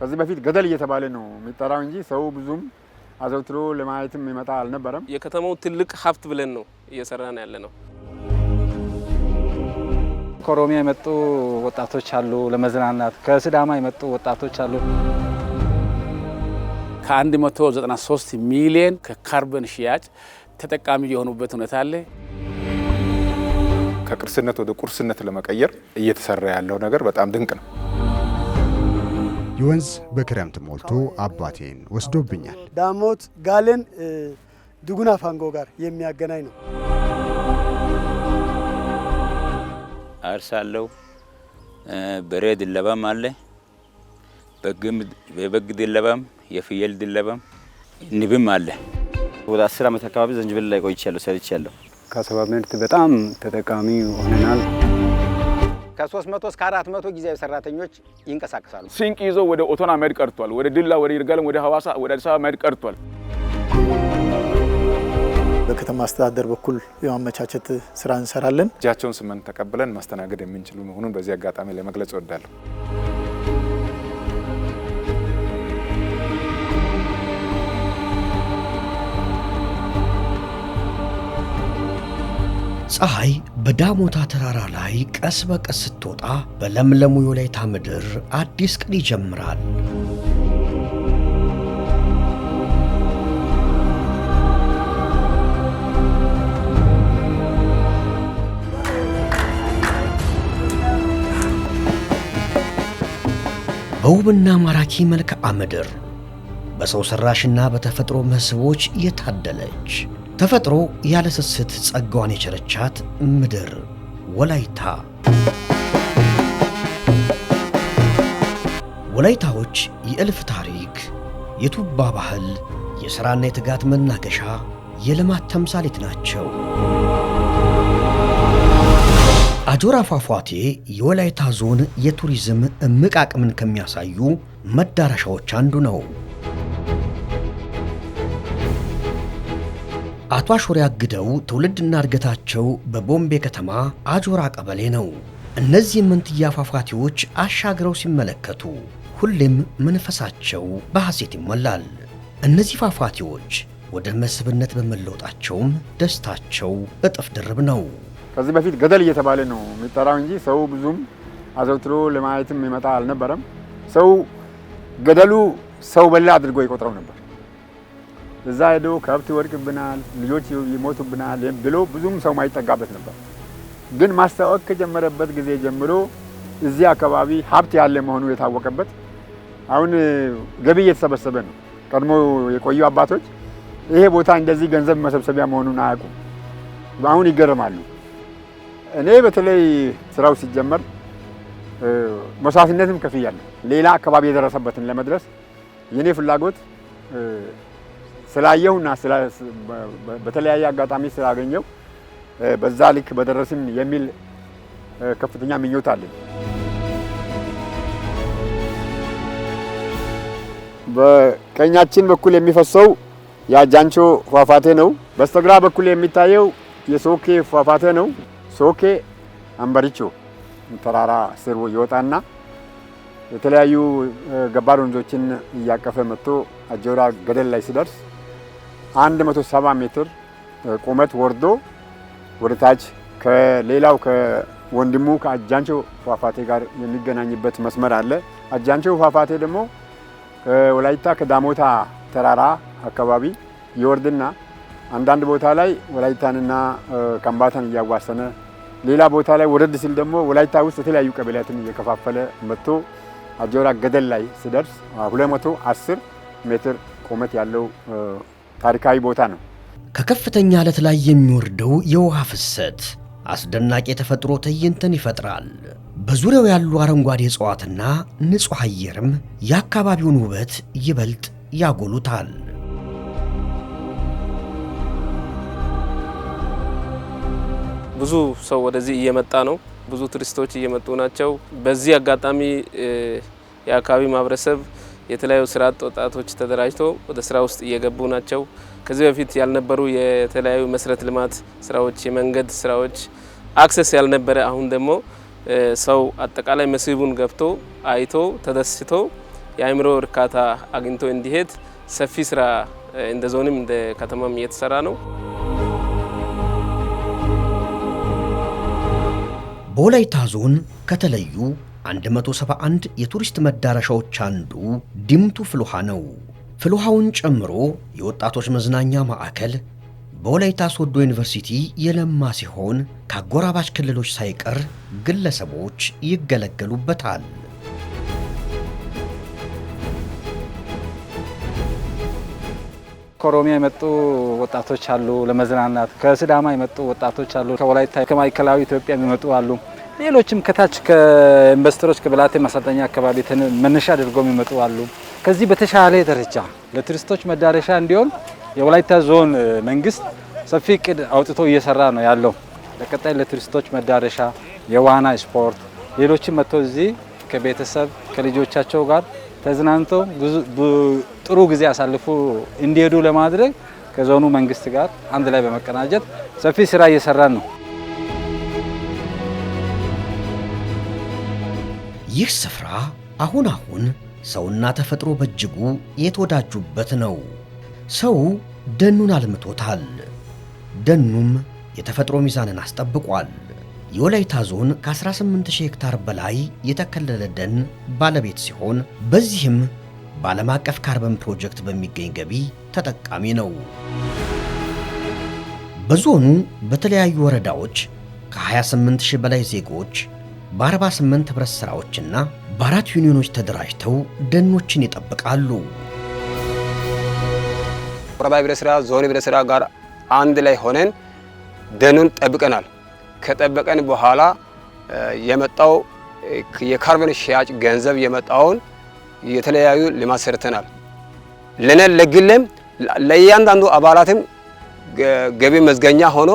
ከዚህ በፊት ገደል እየተባለ ነው የሚጠራው እንጂ ሰው ብዙም አዘውትሮ ለማየትም ይመጣ አልነበረም። የከተማው ትልቅ ሀብት ብለን ነው እየሰራን ያለነው። ከኦሮሚያ የመጡ ወጣቶች አሉ ለመዝናናት፣ ከሲዳማ የመጡ ወጣቶች አሉ። ከ193 ሚሊዮን ከካርበን ሽያጭ ተጠቃሚ የሆኑበት ሁኔታ አለ። ከቅርስነት ወደ ቁርስነት ለመቀየር እየተሰራ ያለው ነገር በጣም ድንቅ ነው። የወንዝ በክረምት ሞልቶ አባቴን ወስዶብኛል። ዳሞት ጋለን ዱጉና ፋንጎ ጋር የሚያገናኝ ነው። አርሳለው በሬ ድለባም አለ፣ በበግ ድለባም፣ የፍየል ድለባም፣ ንብም አለ። ወደ 10 ዓመት አካባቢ ዘንጅብል ላይ ቆይቻለሁ፣ ሰርቻለሁ። ከሰባ ምርት በጣም ተጠቃሚ ሆነናል። ከ300 እስከ 400 ጊዜያዊ ሰራተኞች ይንቀሳቀሳሉ። ሲንቅ ይዞ ወደ ኦቶና መሄድ ቀርቷል። ወደ ድላ፣ ወደ ይርጋለም፣ ወደ ሐዋሳ፣ ወደ አዲስ አበባ መሄድ ቀርቷል። በከተማ አስተዳደር በኩል የማመቻቸት ስራ እንሰራለን። እጃቸውን ስመን ተቀብለን ማስተናገድ የምንችሉ መሆኑን በዚህ አጋጣሚ ለመግለጽ እወዳለሁ። ፀሐይ በዳሞታ ተራራ ላይ ቀስ በቀስ ስትወጣ በለምለሙ የወላይታ ምድር አዲስ ቀን ይጀምራል። በውብና ማራኪ መልክዓ ምድር በሰው ሰራሽና በተፈጥሮ መስህቦች የታደለች ተፈጥሮ ያለ ስስት ጸጋዋን የቸረቻት ምድር ወላይታ። ወላይታዎች የእልፍ ታሪክ፣ የቱባ ባህል፣ የሥራና የትጋት መናገሻ፣ የልማት ተምሳሌት ናቸው። አጆራ ፏፏቴ የወላይታ ዞን የቱሪዝም እምቅ አቅምን ከሚያሳዩ መዳረሻዎች አንዱ ነው። አቶ አሾሪ አግደው ትውልድና እድገታቸው በቦምቤ ከተማ አጆራ ቀበሌ ነው። እነዚህ መንትያ ፏፏቴዎች አሻግረው ሲመለከቱ ሁሌም መንፈሳቸው በሐሴት ይሞላል። እነዚህ ፏፏቴዎች ወደ መስህብነት በመለወጣቸውም ደስታቸው እጥፍ ድርብ ነው። ከዚህ በፊት ገደል እየተባለ ነው የሚጠራው እንጂ ሰው ብዙም አዘውትሮ ለማየትም ይመጣ አልነበረም። ሰው ገደሉ ሰው በላ አድርጎ ይቆጥረው ነበር። እዛ ሄዶ ከብት ይወድቅብናል፣ ልጆች ይሞቱብናል ብሎ ብዙም ሰው ማይጠጋበት ነበር። ግን ማስታወቅ ከጀመረበት ጊዜ ጀምሮ እዚህ አካባቢ ሀብት ያለ መሆኑ የታወቀበት አሁን ገቢ እየተሰበሰበ ነው። ቀድሞ የቆዩ አባቶች ይሄ ቦታ እንደዚህ ገንዘብ መሰብሰቢያ መሆኑን አያውቁም። አሁን ይገረማሉ። እኔ በተለይ ስራው ሲጀመር መስዋዕትነትም ከፍያለሁ። ሌላ አካባቢ የደረሰበትን ለመድረስ የኔ ፍላጎት ስላየውና በተለያየ አጋጣሚ ስላገኘው በዛ ልክ በደረስን የሚል ከፍተኛ ምኞት አለኝ። በቀኛችን በኩል የሚፈሰው የአጃንቾ ፏፏቴ ነው። በስተግራ በኩል የሚታየው የሶኬ ፏፏቴ ነው። ሶኬ አንበሪቾ ተራራ ስር ይወጣና የተለያዩ ገባር ወንዞችን እያቀፈ መጥቶ አጆራ ገደል ላይ ሲደርስ 170 ሜትር ቁመት ወርዶ ወደ ታች ከሌላው ከወንድሙ ከአጃንቾ ፏፏቴ ጋር የሚገናኝበት መስመር አለ። አጃንቾ ፏፏቴ ደግሞ ወላይታ ከዳሞታ ተራራ አካባቢ ይወርድና አንዳንድ ቦታ ላይ ወላይታንና ከምባታን እያዋሰነ ሌላ ቦታ ላይ ወረድ ሲል ደግሞ ወላይታ ውስጥ የተለያዩ ቀበሌያትን እየከፋፈለ መጥቶ አጆራ ገደል ላይ ሲደርስ 210 ሜትር ቁመት ያለው ታሪካዊ ቦታ ነው። ከከፍተኛ አለት ላይ የሚወርደው የውሃ ፍሰት አስደናቂ የተፈጥሮ ትዕይንትን ይፈጥራል። በዙሪያው ያሉ አረንጓዴ እጽዋትና ንጹህ አየርም የአካባቢውን ውበት ይበልጥ ያጎሉታል። ብዙ ሰው ወደዚህ እየመጣ ነው። ብዙ ቱሪስቶች እየመጡ ናቸው። በዚህ አጋጣሚ የአካባቢ ማህበረሰብ የተለያዩ ስራ አጥ ወጣቶች ተደራጅተው ወደ ስራ ውስጥ እየገቡ ናቸው። ከዚህ በፊት ያልነበሩ የተለያዩ መሰረተ ልማት ስራዎች፣ የመንገድ ስራዎች አክሰስ ያልነበረ አሁን ደግሞ ሰው አጠቃላይ መስህቡን ገብቶ አይቶ ተደስቶ የአእምሮ እርካታ አግኝቶ እንዲሄድ ሰፊ ስራ እንደ ዞንም እንደ ከተማም እየተሰራ ነው። በወላይታ ዞን ከተለዩ 171 የቱሪስት መዳረሻዎች አንዱ ዲምቱ ፍልውሃ ነው። ፍልውሃውን ጨምሮ የወጣቶች መዝናኛ ማዕከል በወላይታ ሶዶ ዩኒቨርሲቲ የለማ ሲሆን ከአጎራባች ክልሎች ሳይቀር ግለሰቦች ይገለገሉበታል። ከኦሮሚያ የመጡ ወጣቶች አሉ ለመዝናናት፣ ከሲዳማ የመጡ ወጣቶች አሉ፣ ከወላይታ ከማዕከላዊ ኢትዮጵያ የሚመጡ አሉ። ሌሎችም ከታች ከኢንቨስተሮች ከብላቴ ማሰልጠኛ አካባቢ መነሻ አድርገው የሚመጡ አሉ። ከዚህ በተሻለ ደረጃ ለቱሪስቶች መዳረሻ እንዲሆን የወላይታ ዞን መንግስት ሰፊ እቅድ አውጥቶ እየሰራ ነው ያለው። ለቀጣይ ለቱሪስቶች መዳረሻ የዋና ስፖርት፣ ሌሎችም መጥተው እዚህ ከቤተሰብ ከልጆቻቸው ጋር ተዝናንተው ጥሩ ጊዜ አሳልፉ እንዲሄዱ ለማድረግ ከዞኑ መንግስት ጋር አንድ ላይ በመቀናጀት ሰፊ ስራ እየሰራን ነው። ይህ ስፍራ አሁን ሰውና ተፈጥሮ በእጅጉ የተወዳጁበት ነው። ሰው ደኑን አልምቶታል፣ ደኑም የተፈጥሮ ሚዛንን አስጠብቋል። የወላይታ ዞን ከ18000 ሄክታር በላይ የተከለለ ደን ባለቤት ሲሆን በዚህም በዓለም አቀፍ ካርበን ፕሮጀክት በሚገኝ ገቢ ተጠቃሚ ነው። በዞኑ በተለያዩ ወረዳዎች ከ28000 በላይ ዜጎች በ48 ህብረት ሥራዎችና በ4 ዩኒዮኖች ተደራጅተው ደኖችን ይጠብቃሉ። ወረዳ ህብረት ሥራ ዞን ህብረት ሥራ ጋር አንድ ላይ ሆነን ደኑን ጠብቀናል። ከጠበቀን በኋላ የመጣው የካርበን ሽያጭ ገንዘብ የመጣውን የተለያዩ ልማት ሰርተናል። ለግለም ለእያንዳንዱ አባላትም ገቢ መዝገኛ ሆኖ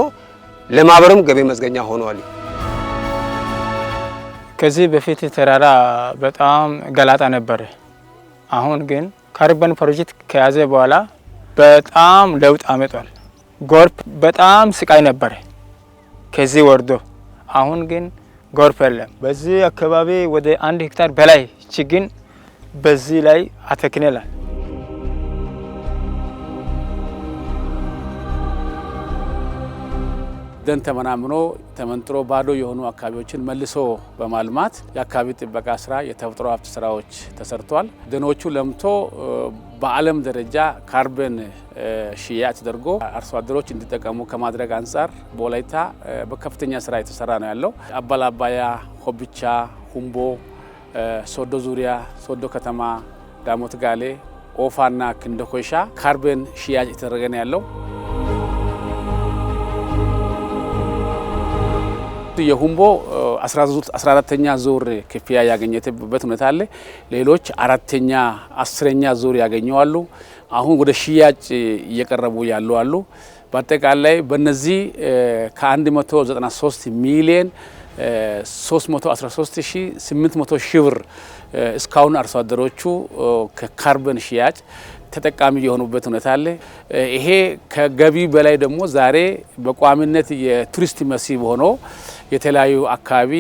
ለማህበሩም ገቢ መዝገኛ ሆኗል። ከዚህ በፊት ተራራ በጣም ገላጣ ነበር። አሁን ግን ካርበን ፕሮጀክት ከያዘ በኋላ በጣም ለውጥ አመጣል። ጎርፍ በጣም ስቃይ ነበር ከዚህ ወርዶ፣ አሁን ግን ጎርፍ የለም። በዚህ አካባቢ ወደ 1 ሄክታር በላይ ችግኝ በዚህ ላይ አተክነናል። ደን ተመናምኖ ተመንጥሮ ባዶ የሆኑ አካባቢዎችን መልሶ በማልማት የአካባቢ ጥበቃ ስራ፣ የተፈጥሮ ሀብት ስራዎች ተሰርቷል። ደኖቹ ለምቶ በዓለም ደረጃ ካርበን ሽያጭ ተደርጎ አርሶ አደሮች እንዲጠቀሙ ከማድረግ አንጻር በወላይታ በከፍተኛ ስራ የተሰራ ነው ያለው። አባላባያ፣ ሆብቻ፣ ሁምቦ፣ ሶዶ ዙሪያ፣ ሶዶ ከተማ፣ ዳሞት ጋሌ፣ ኦፋና ክንደኮሻ ካርበን ሽያጭ የተደረገ ነው ያለው። የሁምቦ 14ኛ ዙር ክፍያ ያገኘበት ሁኔታ አለ። ሌሎች 4ኛ 10ኛ ዙር ያገኘዋሉ። አሁን ወደ ሽያጭ እየቀረቡ ያሉ አሉ። በአጠቃላይ በነዚህ ከ193 ሚሊዮን 313800 ሺህ ብር እስካሁን አርሶ አደሮቹ ከካርበን ሽያጭ ተጠቃሚ የሆኑበት ሁኔታ አለ። ይሄ ከገቢ በላይ ደግሞ ዛሬ በቋሚነት የቱሪስት መስህብ ሆኖ የተለያዩ አካባቢ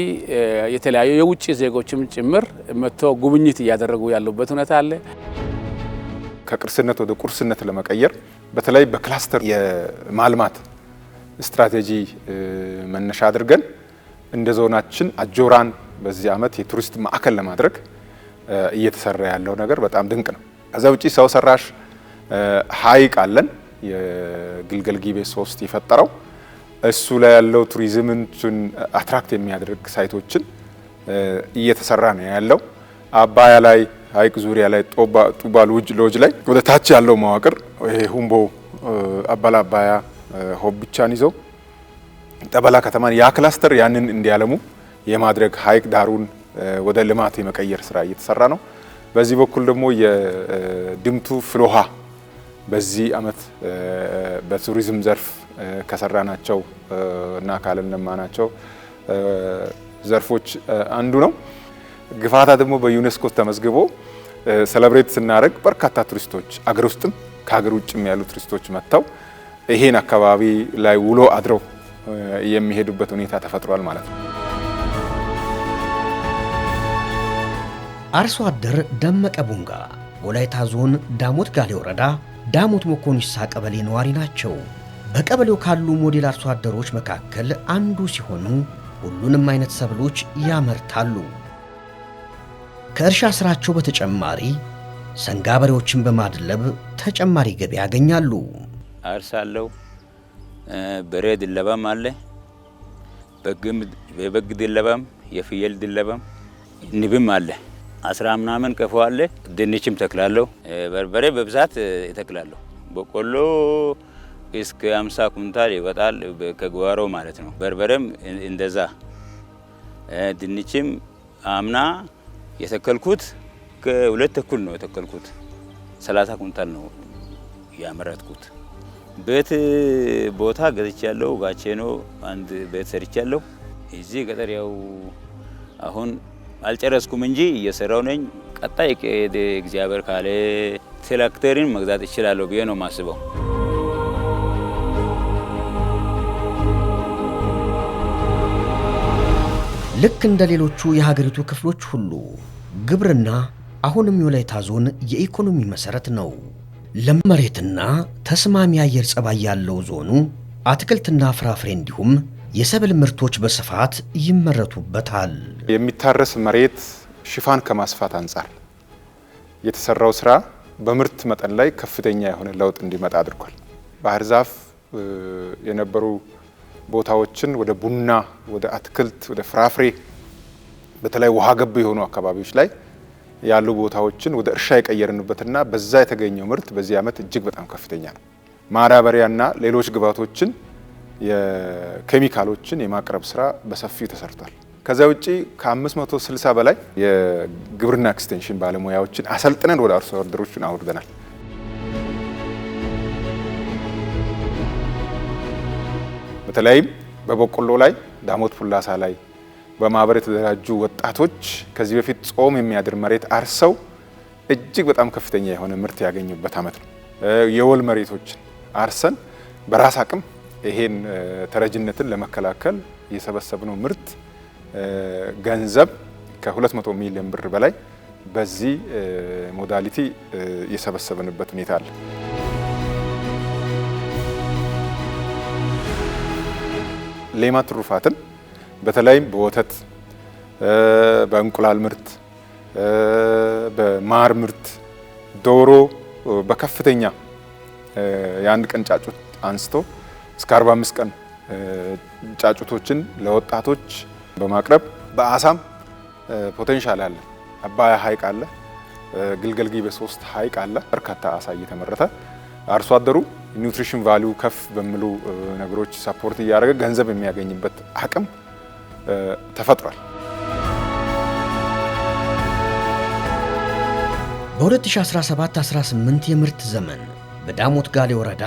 የተለያዩ የውጭ ዜጎችም ጭምር መጥተው ጉብኝት እያደረጉ ያሉበት ሁኔታ አለ። ከቅርስነት ወደ ቁርስነት ለመቀየር በተለይ በክላስተር የማልማት ስትራቴጂ መነሻ አድርገን እንደ ዞናችን አጆራን በዚህ ዓመት የቱሪስት ማዕከል ለማድረግ እየተሰራ ያለው ነገር በጣም ድንቅ ነው። ከዛ ውጪ ሰው ሰራሽ ሐይቅ አለን፣ የግልገል ጊቤ 3 የፈጠረው እሱ ላይ ያለው ቱሪዝምን አትራክት የሚያደርግ ሳይቶችን እየተሰራ ነው ያለው። አባያ ላይ ሐይቅ ዙሪያ ላይ ጡባ ሎጅ ላይ ወደ ታች ያለው መዋቅር ይሄ ሁምቦ አባላ አባያ ሆብቻን ይዘው ጠበላ ከተማን ያ ክላስተር ያንን እንዲያለሙ የማድረግ ሐይቅ ዳሩን ወደ ልማት የመቀየር ስራ እየተሰራ ነው። በዚህ በኩል ደግሞ የዲምቱ ፍልውሃ በዚህ ዓመት በቱሪዝም ዘርፍ ከሰራናቸው እና ካለማናቸው ዘርፎች አንዱ ነው። ግፋታ ደግሞ በዩኔስኮ ተመዝግቦ ሴሌብሬት ስናደርግ በርካታ ቱሪስቶች አገር ውስጥም ከሀገር ውጭም ያሉ ቱሪስቶች መጥተው ይሄን አካባቢ ላይ ውሎ አድረው የሚሄዱበት ሁኔታ ተፈጥሯል ማለት ነው። አርሶ አደር ደመቀ ቡንጋ ወላይታ ዞን ዳሞት ጋሌ ወረዳ ዳሞት ሞኮኒሳ ቀበሌ ነዋሪ ናቸው። በቀበሌው ካሉ ሞዴል አርሶ አደሮች መካከል አንዱ ሲሆኑ ሁሉንም አይነት ሰብሎች ያመርታሉ። ከእርሻ ስራቸው በተጨማሪ ሰንጋ በሬዎችን በማድለብ ተጨማሪ ገቢ ያገኛሉ። አርሳለሁ። በሬ ድለባም አለ፣ በበግ ድለባም፣ የፍየል ድለባም፣ ንብም አለ። 10 ምናምን ቀፎ አለ። ድንችም ተክላለሁ። በርበሬ በብዛት ተክላለሁ። በቆሎ እስከ 50 ኩንታል ይወጣል ከጓሮ ማለት ነው። በርበሬም እንደዛ። ድንችም አምና የተከልኩት ከ2 ተኩል ነው የተከልኩት። 30 ኩንታል ነው ያመረትኩት። ቤት ቦታ ገዝቻለሁ። ጋቼኖ አንድ ቤት ሰርቻለሁ። እዚህ ገጠር ያው አሁን አልጨረስኩም እንጂ እየሰራው ነኝ። ቀጣይ እግዚአብሔር ካለ ትራክተርን መግዛት እችላለሁ ብዬ ነው ማስበው። ልክ እንደ ሌሎቹ የሀገሪቱ ክፍሎች ሁሉ ግብርና አሁንም የወላይታ ዞን የኢኮኖሚ መሰረት ነው። ለም መሬትና ተስማሚ አየር ጸባይ ያለው ዞኑ አትክልትና ፍራፍሬ እንዲሁም የሰብል ምርቶች በስፋት ይመረቱበታል። የሚታረስ መሬት ሽፋን ከማስፋት አንጻር የተሰራው ስራ በምርት መጠን ላይ ከፍተኛ የሆነ ለውጥ እንዲመጣ አድርጓል። ባህር ዛፍ የነበሩ ቦታዎችን ወደ ቡና፣ ወደ አትክልት፣ ወደ ፍራፍሬ በተለይ ውሃ ገብ የሆኑ አካባቢዎች ላይ ያሉ ቦታዎችን ወደ እርሻ የቀየርንበትና በዛ የተገኘው ምርት በዚህ ዓመት እጅግ በጣም ከፍተኛ ነው። ማዳበሪያና ሌሎች ግብዓቶችን የኬሚካሎችን የማቅረብ ስራ በሰፊው ተሰርቷል። ከዛ ውጪ ከ560 በላይ የግብርና ኤክስቴንሽን ባለሙያዎችን አሰልጥነን ወደ አርሶ አደሮችን አውርደናል። በተለይም በበቆሎ ላይ ዳሞት ፑላሳ ላይ በማህበር የተደራጁ ወጣቶች ከዚህ በፊት ጾም የሚያድር መሬት አርሰው እጅግ በጣም ከፍተኛ የሆነ ምርት ያገኙበት ዓመት ነው። የወል መሬቶችን አርሰን በራስ አቅም ይሄን ተረጅነትን ለመከላከል የሰበሰብነው ምርት ገንዘብ ከ200 ሚሊዮን ብር በላይ በዚህ ሞዳሊቲ የሰበሰብንበት ሁኔታ አለ። ሌማት ትሩፋትን በተለይም በወተት፣ በእንቁላል ምርት፣ በማር ምርት፣ ዶሮ በከፍተኛ የአንድ ቀን ጫጩት አንስቶ እስከ 45 ቀን ጫጩቶችን ለወጣቶች በማቅረብ በአሳም ፖቴንሻል አለ። አባያ ሐይቅ አለ፣ ግልገል ጊቤ 3 ሐይቅ አለ። በርካታ አሳ እየተመረተ አርሶ አደሩ ኒውትሪሽን ቫልዩ ከፍ በሚሉ ነገሮች ሰፖርት እያደረገ ገንዘብ የሚያገኝበት አቅም ተፈጥሯል። በ2017-18 የምርት ዘመን በዳሞት ጋሌ ወረዳ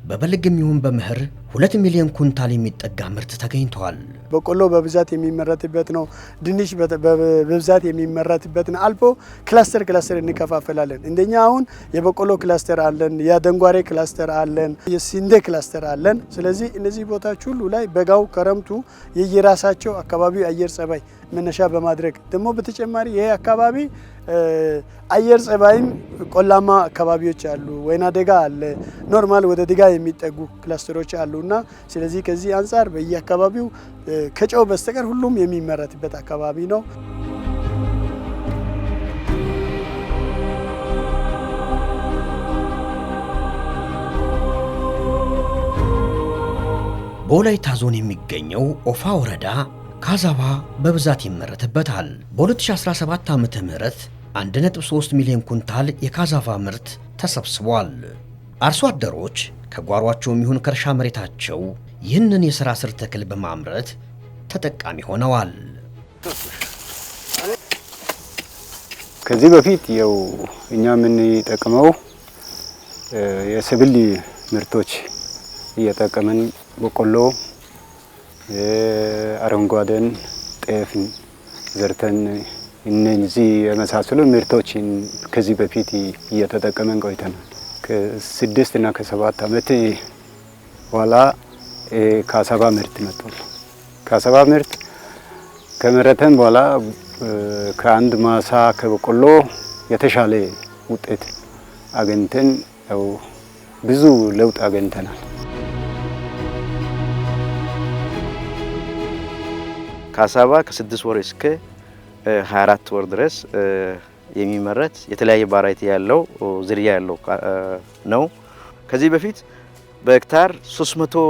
በበልግም ይሁን በመኸር 2 ሚሊዮን ኩንታል የሚጠጋ ምርት ተገኝቷል። በቆሎ በብዛት የሚመረትበት ነው። ድንች በብዛት የሚመረትበት ነው። አልፎ ክላስተር እንከፋፈላለን። እንደኛ አሁን የበቆሎ ክላስተር አለን፣ የደንጓሬ ክላስተር አለን፣ የስንዴ ክላስተር አለን። ስለዚህ እነዚህ ቦታዎች ሁሉ ላይ በጋው ክረምቱ የየራሳቸው አካባቢ አየር ጸባይ መነሻ በማድረግ ደግሞ በተጨማሪ ይሄ አካባቢ አየር ጸባይም ቆላማ አካባቢዎች አሉ፣ ወይና ደጋ አለ፣ ኖርማል ወደ ደጋ የሚጠጉ ክላስተሮች አሉና ስለዚህ ከዚህ አንጻር በየአካባቢው ከጨው በስተቀር ሁሉም የሚመረትበት አካባቢ ነው። በወላይታ ዞን የሚገኘው ኦፋ ወረዳ ካዛቫ በብዛት ይመረትበታል። በ2017 ዓመተ ምህረት 1.3 ሚሊዮን ኩንታል የካዛቫ ምርት ተሰብስቧል። አርሶ አደሮች ከጓሯቸውም ይሁን ከእርሻ መሬታቸው ይህንን የሥራ ስር ተክል በማምረት ተጠቃሚ ሆነዋል። ከዚህ በፊት ያው እኛ የምንጠቀመው የሰብል ምርቶች እየጠቀመን በቆሎ፣ አረንጓዴን፣ ጤፍን ዘርተን እነዚህ የመሳሰሉ ምርቶችን ከዚህ በፊት እየተጠቀመን ቆይተናል። ከ6 እና ከ7 ዓመት በኋላ ካሳቫ ምርት መጥቷል። ካሳቫ ምርት ከመረተን በኋላ ከአንድ ማሳ ከበቆሎ የተሻለ ውጤት አገኝተን ያው ብዙ ለውጥ አገኝተናል። ካሳባ ከ6 ወር እስከ 24 ወር ድረስ የሚመረት የተለያየ ቫራይቲ ያለው ዝርያ ያለው ነው። ከዚህ በፊት በሄክታር 300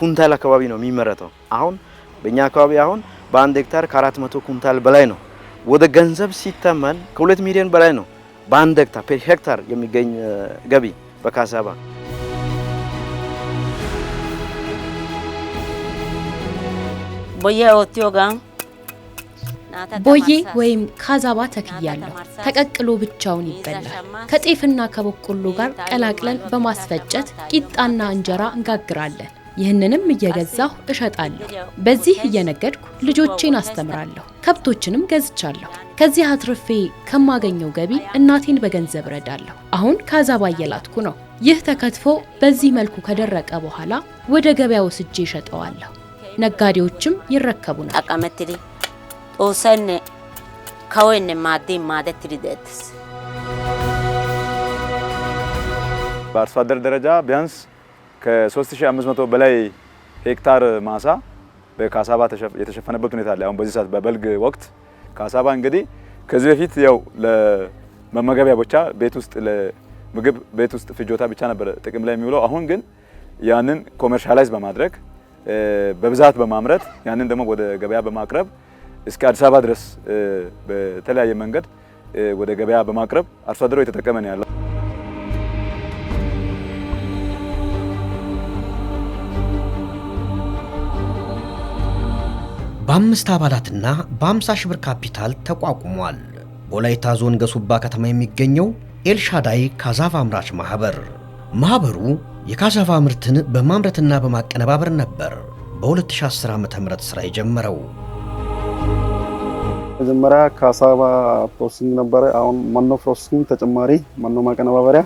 ኩንታል አካባቢ ነው የሚመረተው። አሁን በእኛ አካባቢ አሁን በአንድ ሄክታር ከ400 ኩንታል በላይ ነው። ወደ ገንዘብ ሲተመን ከ2 ሚሊዮን በላይ ነው በአንድ ሄክታር ፐር ሄክታር የሚገኝ ገቢ በካሳባ። ቦዬ ወይም ካዛባ ተክያለሁ። ተቀቅሎ ብቻውን ይበላል። ከጤፍና ከበቆሎ ጋር ቀላቅለን በማስፈጨት ቂጣና እንጀራ እንጋግራለን። ይህንንም እየገዛሁ እሸጣለሁ። በዚህ እየነገድኩ ልጆቼን አስተምራለሁ። ከብቶችንም ገዝቻለሁ። ከዚህ አትርፌ ከማገኘው ገቢ እናቴን በገንዘብ ረዳለሁ። አሁን ካዛባ እየላትኩ ነው። ይህ ተከትፎ በዚህ መልኩ ከደረቀ በኋላ ወደ ገበያ ወስጄ እሸጠዋለሁ። ነጋዴዎችም ይረከቡናል። አቀመጥሪ ኦሰን ካወን ማዲ ማደትሪ ደትስ በአርሶ አደር ደረጃ ቢያንስ ከ3500 በላይ ሄክታር ማሳ በካሳባ የተሸፈነበት ሁኔታ አለ። አሁን በዚህ ሰዓት በበልግ ወቅት ካሳባ እንግዲህ ከዚህ በፊት ያው ለመመገቢያ ብቻ ቤት ውስጥ ለምግብ ቤት ውስጥ ፍጆታ ብቻ ነበር ጥቅም ላይ የሚውለው። አሁን ግን ያንን ኮመርሻላይዝ በማድረግ በብዛት በማምረት ያንን ደግሞ ወደ ገበያ በማቅረብ እስከ አዲስ አበባ ድረስ በተለያየ መንገድ ወደ ገበያ በማቅረብ አርሶ አደሩ የተጠቀመ ነው ያለው። በ5 አባላትና በ50 ሺህ ብር ካፒታል ተቋቁሟል። በወላይታ ዞን ገሱባ ከተማ የሚገኘው ኤልሻዳይ ካዛቫ አምራች ማህበሩ የካዛቫ ምርትን በማምረትና በማቀነባበር ነበር በ2010 ዓ.ም ስራ የጀመረው። መጀመሪያ ካሳቫ ፕሮሰሲንግ ነበረ። አሁን መኖ ፕሮሰሲንግ ተጨማሪ መኖ ማቀነባበሪያ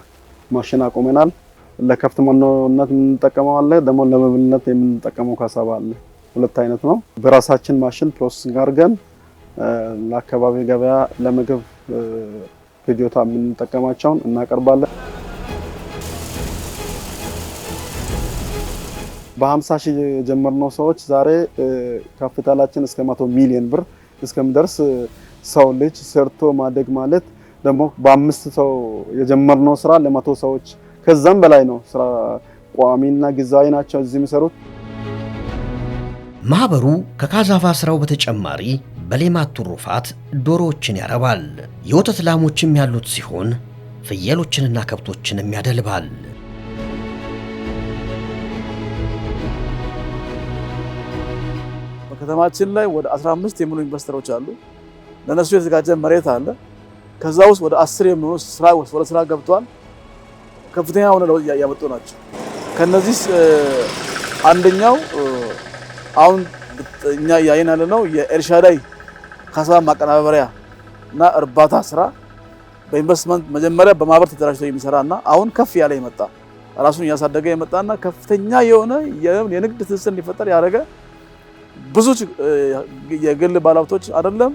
ማሽን አቆመናል። ለከብት መኖነት የምንጠቀመው አለ፣ ደግሞ ለመብልነት የምንጠቀመው ካሳቫ አለ። ሁለት አይነት ነው። በራሳችን ማሽን ፕሮሰሲንግ አድርገን ለአካባቢ ገበያ ለምግብ ፍጆታ የምንጠቀማቸውን እናቀርባለን። በ50 ሺህ የጀመርነው ሰዎች ዛሬ ካፒታላችን እስከ 100 ሚሊዮን ብር እስከሚደርስ ሰው ልጅ ሰርቶ ማደግ ማለት ደግሞ በ5 ሰው የጀመርነው ስራ ለ100 ሰዎች ከዛም በላይ ነው። ስራ ቋሚና ጊዜያዊ ናቸው እዚህ የሚሰሩት። ማህበሩ ከካዛቫ ስራው በተጨማሪ በሌማት ትሩፋት ዶሮዎችን ያረባል። የወተት ላሞችም ያሉት ሲሆን ፍየሎችንና ከብቶችንም ያደልባል። በከተማችን ላይ ወደ 15 የሚሆኑ ኢንቨስተሮች አሉ። ለነሱ የተዘጋጀ መሬት አለ። ከዛ ውስጥ ወደ 10 የሚሆኑ ወደ ስራ ገብቷል። ከፍተኛ ሆነ ለውጥ ያመጡ ናቸው። ከነዚህ አንደኛው አሁን እኛ ያየን ያለነው የኤልሻዳይ ካሳቫ ማቀነባበሪያ እና እርባታ ስራ በኢንቨስትመንት መጀመሪያ በማህበር ተደራጅቶ የሚሰራና አሁን ከፍ ያለ የመጣ ራሱን እያሳደገ የመጣና ከፍተኛ የሆነ የንግድ ትስስር እንዲፈጠር ያደረገ ብዙ የግል ባለሀብቶች አይደለም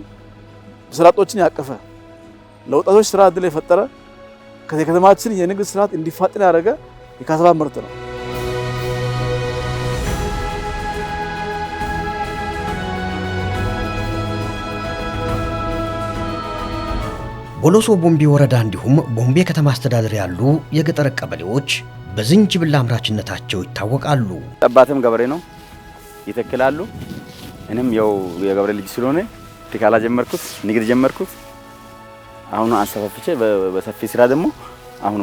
ስራ አጦችን ያቀፈ ለወጣቶች ስራ እድል የፈጠረ ከከተማችን የንግድ ስርዓት እንዲፋጠን ያደረገ የካሳቫ ምርት ነው። ቦሎሶ ቦምቤ ወረዳ እንዲሁም ቦምቤ ከተማ አስተዳደር ያሉ የገጠር ቀበሌዎች በዝንጅብል አምራችነታቸው ይታወቃሉ። አባቴም ገበሬ ነው፣ ይተክላሉ። እኔም ያው የገበሬ ልጅ ስለሆነ ቲካላ ጀመርኩት፣ ንግድ ጀመርኩት። አሁን አሰፋፍቼ በሰፊ ስራ ደግሞ አሁን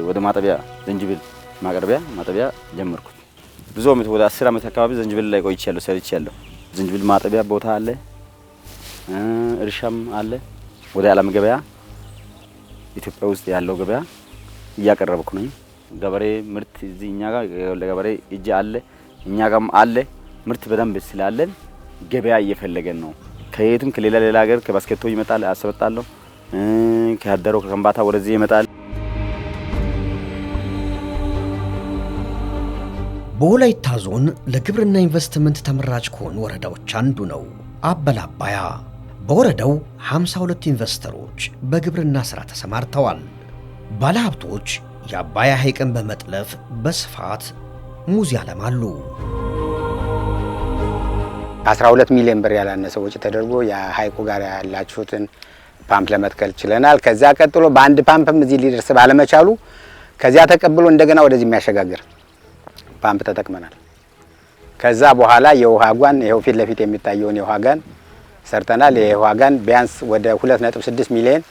ወደ ማጠቢያ ዝንጅብል ማቅረቢያ ማጠቢያ ጀመርኩት። ብዙ አመት ወደ 10 አመት አካባቢ ዝንጅብል ላይ ቆይቻለሁ፣ ሰርቻለሁ። ዝንጅብል ማጠቢያ ቦታ አለ፣ እርሻም አለ። ወደ ዓለም ገበያ ኢትዮጵያ ውስጥ ያለው ገበያ እያቀረብኩ ነኝ። ገበሬ ምርት እዚህ እኛ ጋር ለገበሬ እጅ አለ፣ እኛ ጋርም አለ። ምርት በደንብ ስላለን ገበያ እየፈለገን ነው። ከየትም ከሌላ ሀገር ከባስኬቶ ይመጣል፣ አሰበጣለሁ። ከሀደሮ ከከምባታ ወደዚህ ይመጣል። በወላይታ ዞን ለግብርና ኢንቨስትመንት ተመራጭ ከሆኑ ወረዳዎች አንዱ ነው አበላባያ። በወረዳው 52 ኢንቨስተሮች በግብርና ሥራ ተሰማርተዋል። ባለሀብቶች የአባያ ሐይቅን በመጥለፍ በስፋት ሙዝ ያለማሉ። 12 ሚሊዮን ብር ያላነሰ ወጪ ተደርጎ የሐይቁ ጋር ያላችሁትን ፓምፕ ለመትከል ችለናል። ከዛ ቀጥሎ በአንድ ፓምፕም እዚህ ሊደርስ ባለመቻሉ ከዚያ ተቀብሎ እንደገና ወደዚህ የሚያሸጋግር ፓምፕ ተጠቅመናል። ከዛ በኋላ የውሃ ጓን ይሄው ፊት ለፊት የሚታየውን የውሃ ጋን ሰርተናል። የውሃ ጋን ቢያንስ ወደ 2.6 ሚሊዮን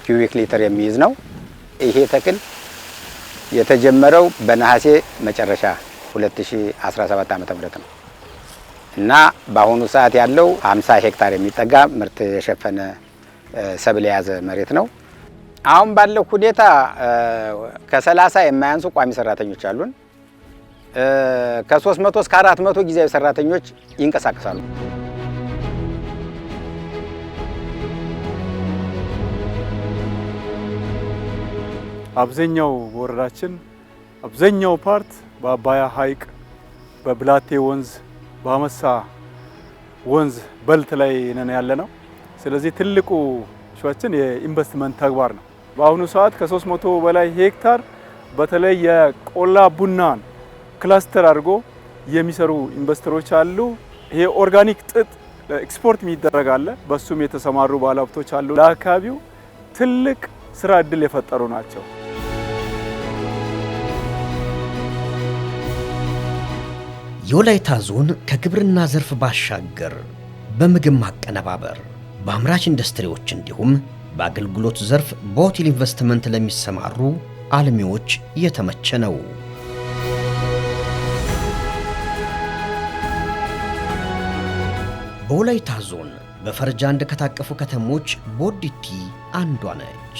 ኪዩቢክ ሊትር የሚይዝ ነው። ይሄ ተክል የተጀመረው በነሐሴ መጨረሻ 2017 ዓ.ም ነው እና በአሁኑ ሰዓት ያለው 50 ሄክታር የሚጠጋ ምርት የሸፈነ ሰብል የያዘ መሬት ነው። አሁን ባለው ሁኔታ ከ30 የማያንሱ ቋሚ ሰራተኞች አሉን። ከ300 እስከ 400 ጊዜያዊ ሰራተኞች ይንቀሳቀሳሉ። አብዛኛው ወረዳችን አብዛኛው ፓርት በአባያ ሐይቅ፣ በብላቴ ወንዝ፣ በአመሳ ወንዝ በልት ላይ ነን ያለነው። ስለዚህ ትልቁ ሸዋችን የኢንቨስትመንት ተግባር ነው። በአሁኑ ሰዓት ከ300 በላይ ሄክታር በተለይ የቆላ ቡናን ክላስተር አድርጎ የሚሰሩ ኢንቨስተሮች አሉ። ይሄ ኦርጋኒክ ጥጥ ኤክስፖርት የሚደረግ አለ። በሱም የተሰማሩ ባለሀብቶች አሉ። ለአካባቢው ትልቅ ስራ እድል የፈጠሩ ናቸው። የወላይታ ዞን ከግብርና ዘርፍ ባሻገር በምግብ ማቀነባበር፣ በአምራች ኢንዱስትሪዎች እንዲሁም በአገልግሎት ዘርፍ በሆቴል ኢንቨስትመንት ለሚሰማሩ አልሚዎች የተመቸ ነው። በወላይታ ዞን በፈረጃ አንድ ከታቀፉ ከተሞች ቦዲቲ አንዷ ነች።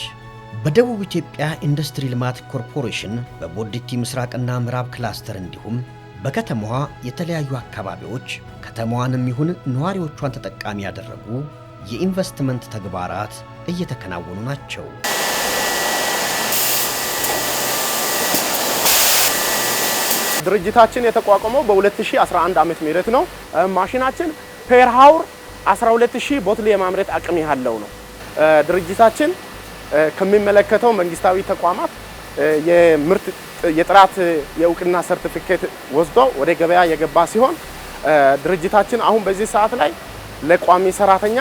በደቡብ ኢትዮጵያ ኢንዱስትሪ ልማት ኮርፖሬሽን በቦዲቲ ምስራቅና ምዕራብ ክላስተር እንዲሁም በከተማዋ የተለያዩ አካባቢዎች ከተማዋንም ይሁን ነዋሪዎቿን ተጠቃሚ ያደረጉ የኢንቨስትመንት ተግባራት እየተከናወኑ ናቸው። ድርጅታችን የተቋቋመው በ2011 ዓመተ ምህረት ነው። ማሽናችን ፔር ሃውር 12000 ቦትል የማምረት አቅም ያለው ነው። ድርጅታችን ከሚመለከተው መንግስታዊ ተቋማት የምርት የጥራት የእውቅና ሰርቲፊኬት ወስዶ ወደ ገበያ የገባ ሲሆን ድርጅታችን አሁን በዚህ ሰዓት ላይ ለቋሚ ሰራተኛ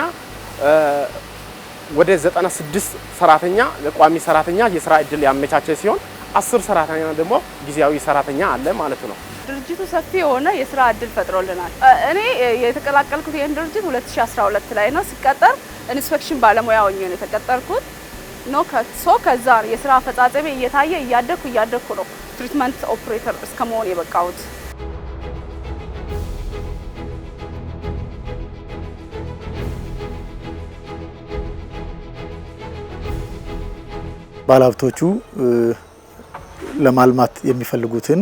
ወደ 96 ሰራተኛ ለቋሚ ሰራተኛ የስራ እድል ያመቻቸ ሲሆን 10 ሰራተኛ ደግሞ ጊዜያዊ ሰራተኛ አለ ማለት ነው። ድርጅቱ ሰፊ የሆነ የስራ እድል ፈጥሮልናል። እኔ የተቀላቀልኩት ይህን ድርጅት 2012 ላይ ነው። ሲቀጠር ኢንስፔክሽን ባለሙያ ሆኜ ነው የተቀጠርኩት። ከዛ የስራ አፈጻጸሜ እየታየ እያደኩ ነው ትሪትመንት ኦፕሬተር እስከመሆን የበቃሁት። ባለሀብቶቹ ለማልማት የሚፈልጉትን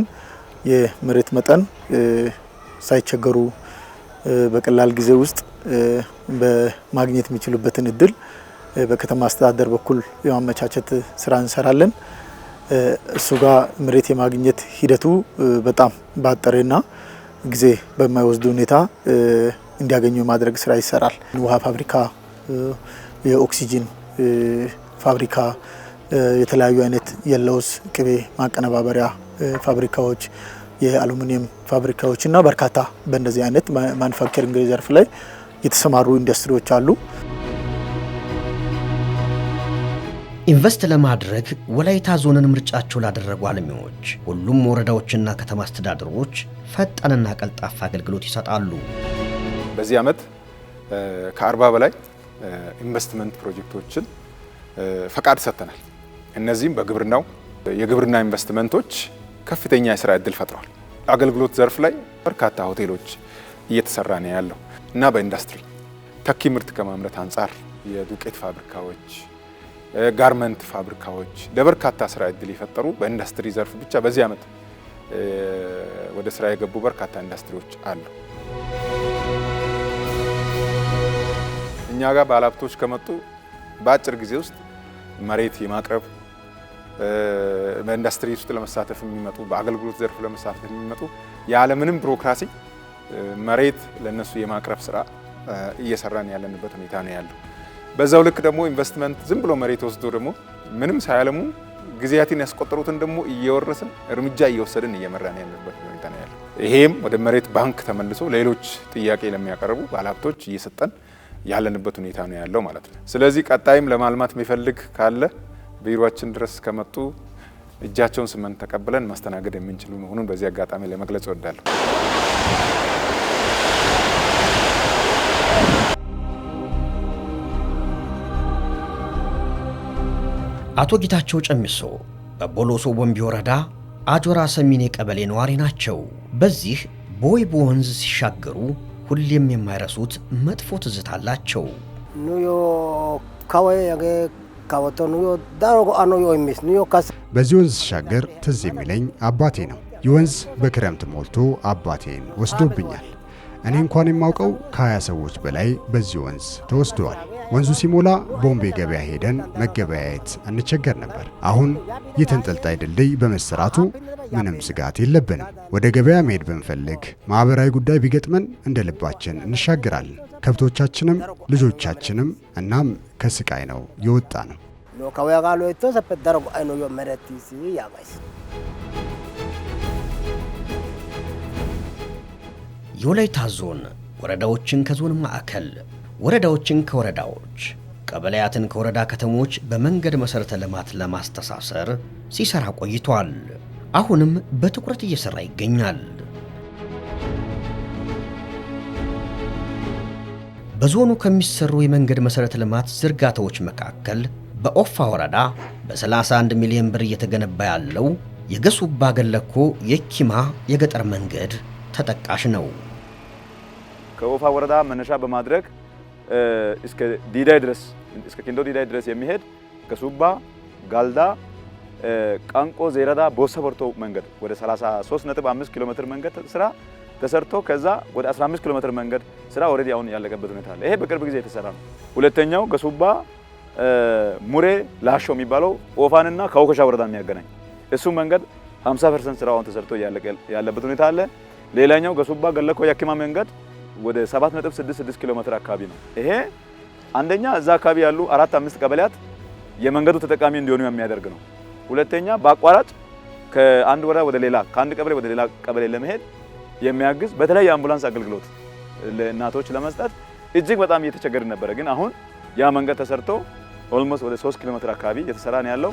የመሬት መጠን ሳይቸገሩ በቀላል ጊዜ ውስጥ በማግኘት የሚችሉበትን እድል በከተማ አስተዳደር በኩል የማመቻቸት ስራ እንሰራለን። እሱ ጋር መሬት የማግኘት ሂደቱ በጣም ባጠረና ጊዜ በማይወስድ ሁኔታ እንዲያገኙ የማድረግ ስራ ይሰራል። ውሃ ፋብሪካ፣ የኦክሲጂን ፋብሪካ፣ የተለያዩ አይነት የለውዝ ቅቤ ማቀነባበሪያ ፋብሪካዎች፣ የአሉሚኒየም ፋብሪካዎች እና በርካታ በእንደዚህ አይነት ማኑፋክቸሪንግ ዘርፍ ላይ የተሰማሩ ኢንዱስትሪዎች አሉ። ኢንቨስት ለማድረግ ወላይታ ዞንን ምርጫቸው ላደረጉ አልሚዎች ሁሉም ወረዳዎችና ከተማ አስተዳደሮች ፈጣንና ቀልጣፋ አገልግሎት ይሰጣሉ። በዚህ ዓመት ከ40 በላይ ኢንቨስትመንት ፕሮጀክቶችን ፈቃድ ሰጥተናል። እነዚህም በግብርናው የግብርና ኢንቨስትመንቶች ከፍተኛ የስራ እድል ፈጥረዋል። አገልግሎት ዘርፍ ላይ በርካታ ሆቴሎች እየተሰራ ነው ያለው እና በኢንዱስትሪ ተኪ ምርት ከማምረት አንጻር የዱቄት ፋብሪካዎች፣ ጋርመንት ፋብሪካዎች ለበርካታ ስራ እድል የፈጠሩ በኢንዱስትሪ ዘርፍ ብቻ በዚህ ዓመት ወደ ስራ የገቡ በርካታ ኢንዱስትሪዎች አሉ። እኛ ጋር ባለሀብቶች ከመጡ በአጭር ጊዜ ውስጥ መሬት የማቅረብ በኢንዱስትሪ ውስጥ ለመሳተፍ የሚመጡ በአገልግሎት ዘርፍ ለመሳተፍ የሚመጡ ያለምንም ቢሮክራሲ መሬት ለነሱ የማቅረብ ስራ እየሰራን ያለንበት ሁኔታ ነው ያለው። በዛው ልክ ደግሞ ኢንቨስትመንት ዝም ብሎ መሬት ወስዶ ደግሞ ምንም ሳያለሙ ጊዜያትን ያስቆጠሩትን ደግሞ እየወረስን እርምጃ እየወሰድን እየመራን ያለንበት ሁኔታ ነው ያለው። ይሄም ወደ መሬት ባንክ ተመልሶ ሌሎች ጥያቄ ለሚያቀርቡ ባለሀብቶች እየሰጠን ያለንበት ሁኔታ ነው ያለው ማለት ነው። ስለዚህ ቀጣይም ለማልማት የሚፈልግ ካለ ቢሮአችን ድረስ ከመጡ እጃቸውን ስመን ተቀብለን ማስተናገድ የምንችሉ መሆኑን በዚህ አጋጣሚ ለመግለጽ እወዳለሁ። አቶ ጌታቸው ጨሚሶ በቦሎሶ ቦምቢ ወረዳ አጆራ ሰሚኔ ቀበሌ ነዋሪ ናቸው። በዚህ ቦይ ወንዝ ሲሻገሩ ሁሌም የማይረሱት መጥፎ ትዝታ አላቸው። በዚህ ወንዝ ሲሻገር ትዝ የሚለኝ አባቴ ነው። ይህ ወንዝ በክረምት ሞልቶ አባቴን ወስዶብኛል። እኔ እንኳን የማውቀው ከ20 ሰዎች በላይ በዚህ ወንዝ ተወስደዋል። ወንዙ ሲሞላ ቦምቤ ገበያ ሄደን መገበያየት እንቸገር ነበር። አሁን ይህ ተንጠልጣይ ድልድይ በመሰራቱ ምንም ስጋት የለብንም። ወደ ገበያ መሄድ ብንፈልግ፣ ማህበራዊ ጉዳይ ቢገጥመን እንደ ልባችን እንሻገራለን። ከብቶቻችንም ልጆቻችንም እናም ከስቃይ ነው የወጣ ነው። የወላይታ ዞን ወረዳዎችን ከዞን ማዕከል፣ ወረዳዎችን ከወረዳዎች፣ ቀበሌያትን ከወረዳ ከተሞች በመንገድ መሰረተ ልማት ለማስተሳሰር ሲሰራ ቆይቷል። አሁንም በትኩረት እየሰራ ይገኛል። በዞኑ ከሚሰሩ የመንገድ መሰረተ ልማት ዝርጋታዎች መካከል በኦፋ ወረዳ በ31 ሚሊዮን ብር እየተገነባ ያለው የገሱባ ገለኮ የኪማ የገጠር መንገድ ተጠቃሽ ነው። ከኦፋ ወረዳ መነሻ በማድረግ እስከ ዲዳይ ድረስ እስከ ኪንዶ ዲዳይ ድረስ የሚሄድ ገሱባ ጋልዳ ቃንቆ ዜረዳ ቦሰ በርቶ መንገድ ወደ 33.5 ኪሎ ሜትር መንገድ ስራ ተሰርቶ ከዛ ወደ 15 ኪሎ ሜትር መንገድ ስራ ኦሬዲ አሁን ያለቀበት ሁኔታ አለ። ይሄ በቅርብ ጊዜ የተሰራ ነው። ሁለተኛው ገሱባ ሙሬ ላሾ የሚባለው ኦፋንና ከወከሻ ወረዳ የሚያገናኝ እሱ መንገድ 50% ስራው አሁን ተሰርቶ ያለበት ሁኔታ አለ። ሌላኛው ገሱባ ገለኮ የኪማ መንገድ ወደ 7.66 ኪሎ ሜትር አካባቢ ነው። ይሄ አንደኛ እዛ አካባቢ ያሉ 4-5 ቀበሌያት የመንገዱ ተጠቃሚ እንዲሆኑ የሚያደርግ ነው። ሁለተኛ በአቋራጭ ከአንድ ወረዳ ወደ ሌላ ከአንድ ቀበሌ ወደ ሌላ ቀበሌ ለመሄድ የሚያግዝ በተለይ የአምቡላንስ አገልግሎት ለእናቶች ለመስጠት እጅግ በጣም እየተቸገርን ነበረ። ግን አሁን ያ መንገድ ተሰርቶ ኦልሞስት ወደ 3 ኪሎ ሜትር አካባቢ እየተሰራ ነው ያለው።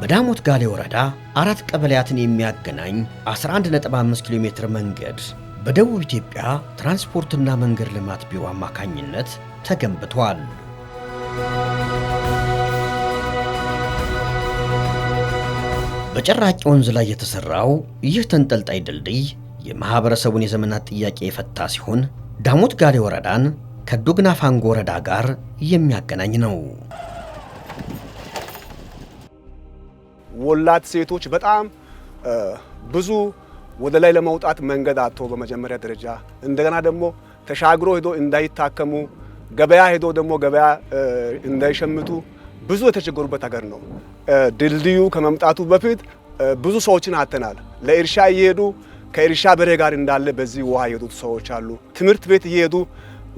በዳሞት ጋሌ ወረዳ 4 ቀበሌያትን የሚያገናኝ 11.5 ኪሎ ሜትር መንገድ በደቡብ ኢትዮጵያ ትራንስፖርትና መንገድ ልማት ቢሮ አማካኝነት ተገንብቷል። በጨራቂ ወንዝ ላይ የተሰራው ይህ ተንጠልጣይ ድልድይ የማህበረሰቡን የዘመናት ጥያቄ የፈታ ሲሆን ዳሞት ጋሌ ወረዳን ከዱግና ፋንጎ ወረዳ ጋር የሚያገናኝ ነው። ወላድ ሴቶች በጣም ብዙ ወደ ላይ ለመውጣት መንገድ አጥቶ በመጀመሪያ ደረጃ እንደገና ደግሞ ተሻግሮ ሄዶ እንዳይታከሙ ገበያ ሄዶ ደግሞ ገበያ እንዳይሸምቱ ብዙ የተቸገሩበት ሀገር ነው። ድልድዩ ከመምጣቱ በፊት ብዙ ሰዎችን አጥተናል። ለእርሻ እየሄዱ ከእርሻ በሬ ጋር እንዳለ በዚህ ውሃ የሄዱት ሰዎች አሉ። ትምህርት ቤት እየሄዱ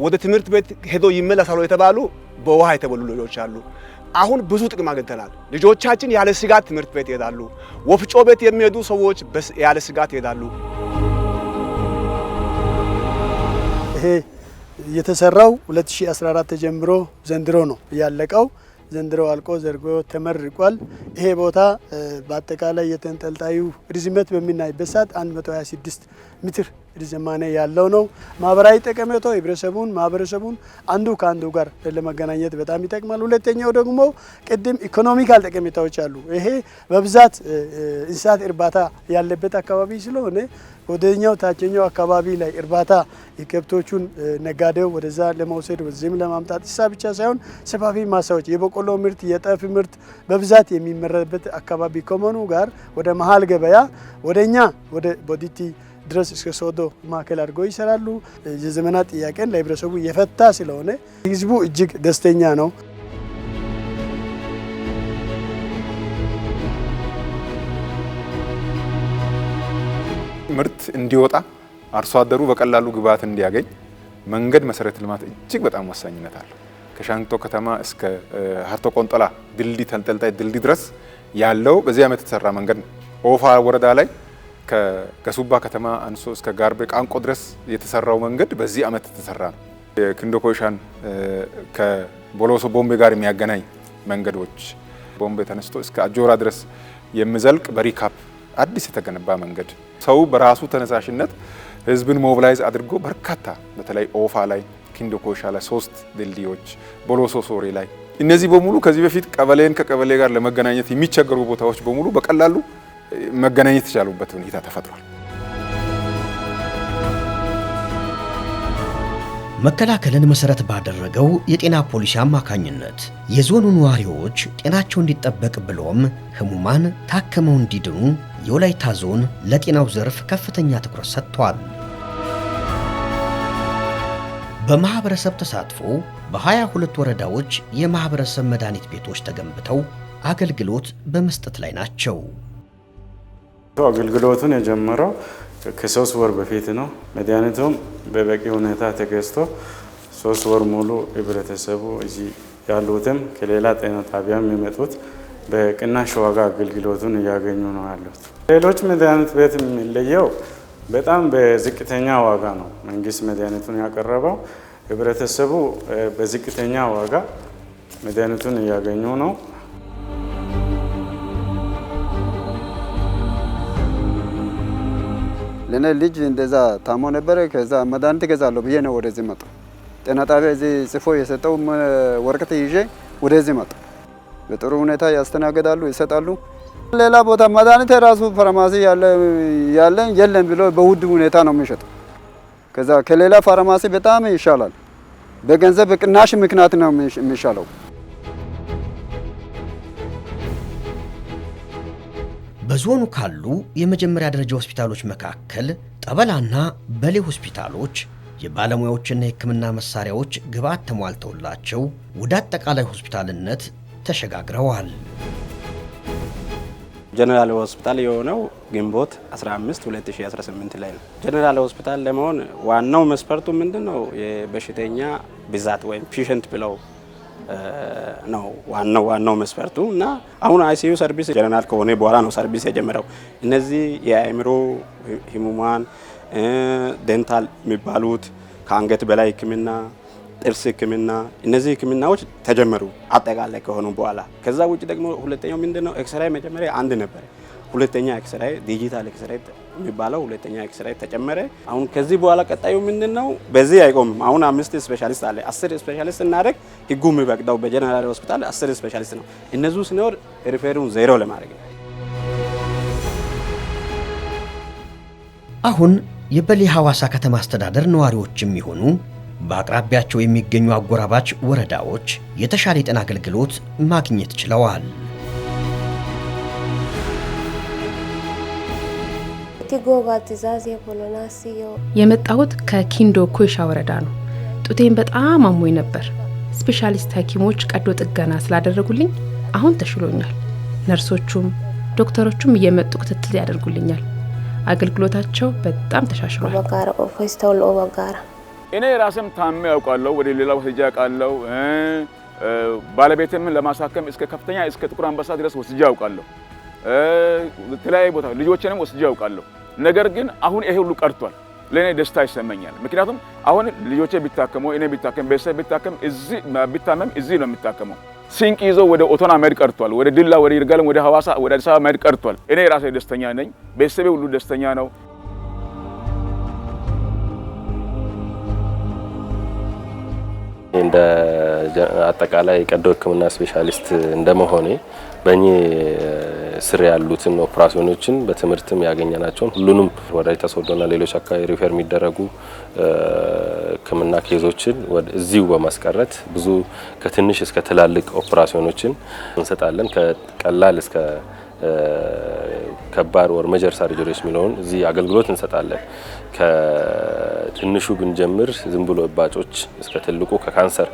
ወደ ትምህርት ቤት ሄዶ ይመለሳሉ የተባሉ በውሃ የተበሉ ልጆች አሉ። አሁን ብዙ ጥቅም አግኝተናል። ልጆቻችን ያለ ስጋት ትምህርት ቤት ይሄዳሉ። ወፍጮ ቤት የሚሄዱ ሰዎች ያለ ስጋት ይሄዳሉ። ይሄ የተሰራው 2014 ጀምሮ ዘንድሮ ነው ያለቀው። ዘንድሮ አልቆ ዘርጎ ተመርቋል። ይሄ ቦታ በአጠቃላይ የተንጠልጣዩ ርዝመት በሚናይበት ሰዓት 126 ሜትር ርዝማኔ ያለው ነው። ማህበራዊ ጠቀሜታው ማህበረሰቡን አንዱ ከአንዱ ጋር ለመገናኘት በጣም ይጠቅማል። ሁለተኛው ደግሞ ቅድም ኢኮኖሚካል ጠቀሜታዎች አሉ። ይሄ በብዛት እንስሳት እርባታ ያለበት አካባቢ ስለሆነ ወደኛው ታችኛው አካባቢ ላይ እርባታ የከብቶቹን ነጋዴው ወደዛ ለመውሰድ ወደዚህም ለማምጣት እሳ ብቻ ሳይሆን ሰፋፊ ማሳዎች የበቆሎ ምርት የጤፍ ምርት በብዛት የሚመረትበት አካባቢ ከመሆኑ ጋር ወደ መሀል ገበያ ወደኛ ወደ ቦዲቲ ድረስ እስከ ሶዶ ማዕከል አድርገው ይሰራሉ። የዘመናት ጥያቄን ለህብረተሰቡ የፈታ ስለሆነ ህዝቡ እጅግ ደስተኛ ነው። ምርት እንዲወጣ አርሶ አደሩ በቀላሉ ግብዓት እንዲያገኝ መንገድ መሰረተ ልማት እጅግ በጣም ወሳኝነት አለው። ከሻንቶ ከተማ እስከ ሀርቶ ቆንጠላ ድልድይ ተንጠልጣይ ድልድይ ድረስ ያለው በዚህ ዓመት የተሰራ መንገድ ነው። ኦፋ ወረዳ ላይ ከገሱባ ከተማ አንሶ እስከ ጋርቤ ቃንቆ ድረስ የተሰራው መንገድ በዚህ ዓመት የተሰራ ነው። የኪንዶ ኮይሻን ከቦሎሶ ቦምቤ ጋር የሚያገናኝ መንገዶች ቦምቤ ተነስቶ እስከ አጆራ ድረስ የሚዘልቅ በሪካፕ አዲስ የተገነባ መንገድ ሰው በራሱ ተነሳሽነት ህዝብን ሞቢላይዝ አድርጎ በርካታ በተለይ ኦፋ ላይ ኪንዶ ኮይሻ ላይ 3 ድልድዮች ቦሎሶ ሶሬ ላይ እነዚህ በሙሉ ከዚህ በፊት ቀበሌን ከቀበሌ ጋር ለመገናኘት የሚቸገሩ ቦታዎች በሙሉ በቀላሉ መገናኘት የቻሉበት ሁኔታ ተፈጥሯል። መከላከልን መሰረት ባደረገው የጤና ፖሊሲ አማካኝነት የዞኑ ነዋሪዎች ጤናቸው እንዲጠበቅ ብሎም ህሙማን ታከመው እንዲድኑ የወላይታ ዞን ለጤናው ዘርፍ ከፍተኛ ትኩረት ሰጥቷል። በማህበረሰብ ተሳትፎ በ22 ወረዳዎች የማህበረሰብ መድኃኒት ቤቶች ተገንብተው አገልግሎት በመስጠት ላይ ናቸው። አገልግሎቱን የጀመረው ከ3 ወር በፊት ነው። መድኃኒቱም በበቂ ሁኔታ ተገዝቶ 3 ወር ሙሉ ህብረተሰቡ እዚህ ያሉትም ከሌላ ጤና ጣቢያም የሚመጡት በቅናሽ ዋጋ አገልግሎቱን እያገኙ ነው ያሉት። ሌሎች መድኃኒት ቤት የሚለየው በጣም በዝቅተኛ ዋጋ ነው መንግስት መድኃኒቱን ያቀረበው። ህብረተሰቡ በዝቅተኛ ዋጋ መድኃኒቱን እያገኙ ነው። ለኔ ልጅ እንደዛ ታሞ ነበረ። ከዛ መድኃኒት ገዛለሁ ብዬ ነው ወደዚህ መጣ። ጤና ጣቢያ እዚህ ጽፎ የሰጠው ወረቀት ይዤ ወደዚህ መጣ። በጥሩ ሁኔታ ያስተናገዳሉ፣ ይሰጣሉ። ሌላ ቦታ መድኃኒት የራሱ ፋርማሲ ያለን የለም ብሎ በውድ ሁኔታ ነው የሚሸጠው። ከዛ ከሌላ ፋርማሲ በጣም ይሻላል። በገንዘብ ቅናሽ ምክንያት ነው የሚሻለው። በዞኑ ካሉ የመጀመሪያ ደረጃ ሆስፒታሎች መካከል ጠበላና በሌ ሆስፒታሎች የባለሙያዎችና የሕክምና መሳሪያዎች ግብዓት ተሟልተውላቸው ወደ አጠቃላይ ሆስፒታልነት ተሸጋግረዋል። ጀነራል ሆስፒታል የሆነው ግንቦት 15 2018 ላይ ነው። ጀነራል ሆስፒታል ለመሆን ዋናው መስፈርቱ ምንድነው? የበሽተኛ ብዛት ወይም ፔሸንት ብለው ነው ዋናው መስፈርቱ። እና አሁን አይሲዩ ሰርቪስ ጀነራል ከሆነ በኋላ ነው ሰርቪስ የጀመረው። እነዚህ የአእምሮ ህሙማን፣ ዴንታል የሚባሉት ከአንገት በላይ ህክምና፣ ጥርስ ህክምና፣ እነዚህ ህክምናዎች ተጀመሩ አጠቃላይ ከሆኑ በኋላ። ከዛ ውጭ ደግሞ ሁለተኛው ምንድነው? ኤክስራይ መጀመሪያ አንድ ነበር። ሁለተኛ ኤክስራይ ዲጂታል ኤክስራይ የሚባለው ሁለተኛ ኤክስራይ ተጨመረ። አሁን ከዚህ በኋላ ቀጣዩ ምንድነው? በዚህ አይቆምም። አሁን 5 ስፔሻሊስት አለ። 10 ስፔሻሊስት እናደርግ ህጉ የሚፈቅደው በጀነራል ሆስፒታል 10 ስፔሻሊስት ነው። እነዚህ ሲኖር ሪፌሩን 0 ለማድረግ ነው። አሁን የበሌ ሐዋሳ ከተማ አስተዳደር ነዋሪዎችም ይሆኑ በአቅራቢያቸው የሚገኙ አጎራባች ወረዳዎች የተሻለ የጤና አገልግሎት ማግኘት ችለዋል። የመጣሁት ከኪንዶ ኮይሻ ወረዳ ነው። ጡቴን በጣም አሞኝ ነበር። ስፔሻሊስት ሐኪሞች ቀዶ ጥገና ስላደረጉልኝ አሁን ተሽሎኛል። ነርሶቹም ዶክተሮቹም እየመጡ ክትትል ያደርጉልኛል። አገልግሎታቸው በጣም ተሻሽሏል። እኔ ራስም ታሜ ያውቃለሁ። ወደ ሌላው ሄጄ ያውቃለሁ። ባለቤቴም ለማሳከም እስከ ከፍተኛ እስከ ጥቁር አንበሳ ድረስ ወስጄ ያውቃለሁ። የተለያየ ቦታ ልጆችንም ወስጄ ያውቃለሁ። ነገር ግን አሁን ይሄ ሁሉ ቀርቷል። ለኔ ደስታ ይሰማኛል። ምክንያቱም አሁን ልጆቼ ቢታከሙ፣ እኔ ቢታከም፣ ቤተሰብ ቢታከም፣ እዚህ ቢታመም እዚህ ነው የሚታከመው። ሲንቅ ይዞ ወደ ኦቶና መሄድ ቀርቷል። ወደ ድላ፣ ወደ ይርጋለም፣ ወደ ሐዋሳ፣ ወደ አዲስ አበባ መሄድ ቀርቷል። እኔ ራሴ ደስተኛ ነኝ። ቤተሰቤ ሁሉ ደስተኛ ነው። እንደ አጠቃላይ ቀዶ ሕክምና ስፔሻሊስት እንደመሆኔ በእኔ ስር ያሉትን ኦፕራሲዮኖችን በትምህርትም ያገኘናቸውን ሁሉንም ወላይታ ሶዶና ሌሎች አካባቢ ሪፈር የሚደረጉ ሕክምና ኬዞችን እዚሁ በማስቀረት ብዙ ከትንሽ እስከ ትላልቅ ኦፕራሲዮኖችን እንሰጣለን። ከቀላል እስከ ከባድ ወር ሜጀር ሰርጀሪዎች የሚለውን እዚህ አገልግሎት እንሰጣለን። ከትንሹ ብንጀምር ዝም ብሎ እባጮች እስከ ትልቁ ከካንሰር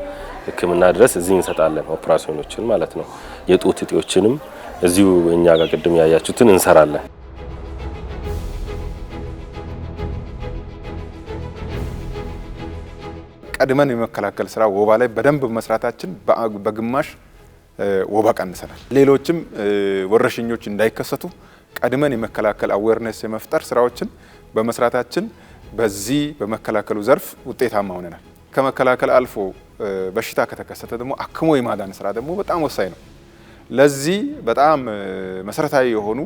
ሕክምና ድረስ እዚህ እንሰጣለን። ኦፕራሲዮኖችን ማለት ነው። የጡት እጢዎችንም እዚሁ እኛ ጋር ቅድም ያያችሁትን እንሰራለን። ቀድመን የመከላከል ስራ ወባ ላይ በደንብ መስራታችን በግማሽ ወባ ቀንሰናል። ሌሎችም ወረርሽኞች እንዳይከሰቱ ቀድመን የመከላከል አዌርነስ የመፍጠር ስራዎችን በመስራታችን በዚህ በመከላከሉ ዘርፍ ውጤታማ ሆነናል። ከመከላከል አልፎ በሽታ ከተከሰተ ደግሞ አክሞ የማዳን ስራ ደግሞ በጣም ወሳኝ ነው። ለዚህ በጣም መሰረታዊ የሆኑ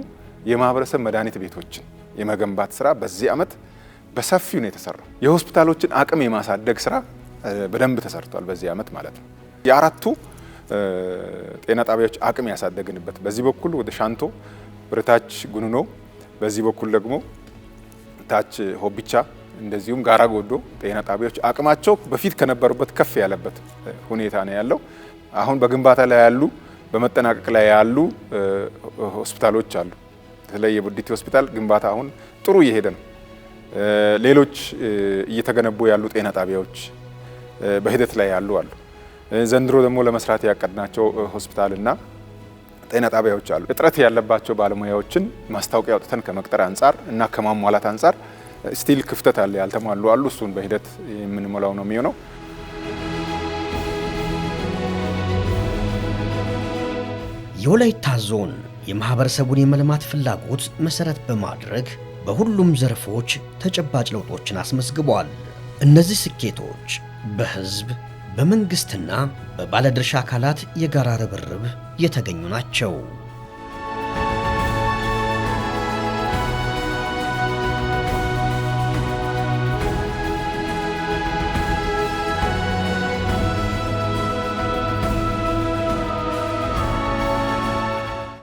የማህበረሰብ መድኃኒት ቤቶችን የመገንባት ስራ በዚህ አመት በሰፊው ነው የተሰራው። የሆስፒታሎችን አቅም የማሳደግ ስራ በደንብ ተሰርቷል በዚህ አመት ማለት ነው። የአራቱ ጤና ጣቢያዎች አቅም ያሳደግንበት በዚህ በኩል ወደ ሻንቶ ብረታች ጉኑኖ፣ በዚህ በኩል ደግሞ ታች ሆቢቻ እንደዚሁም ጋራ ጎዶ ጤና ጣቢያዎች አቅማቸው በፊት ከነበሩበት ከፍ ያለበት ሁኔታ ነው ያለው። አሁን በግንባታ ላይ ያሉ በመጠናቀቅ ላይ ያሉ ሆስፒታሎች አሉ። በተለይ የቦዲቲ ሆስፒታል ግንባታ አሁን ጥሩ እየሄደ ነው። ሌሎች እየተገነቡ ያሉ ጤና ጣቢያዎች በሂደት ላይ ያሉ አሉ። ዘንድሮ ደግሞ ለመስራት ያቀድናቸው ሆስፒታልና ጤና ጣቢያዎች አሉ። እጥረት ያለባቸው ባለሙያዎችን ማስታወቂያ አውጥተን ከመቅጠር አንጻር እና ከማሟላት አንጻር ስቲል ክፍተት አለ፣ ያልተሟሉ አሉ። እሱን በሂደት የምንሞላው ነው የሚሆነው። የወላይታ ዞን የማህበረሰቡን የመልማት ፍላጎት መሰረት በማድረግ በሁሉም ዘርፎች ተጨባጭ ለውጦችን አስመዝግቧል። እነዚህ ስኬቶች በህዝብ በመንግስትና በባለድርሻ አካላት የጋራ ርብርብ የተገኙ ናቸው።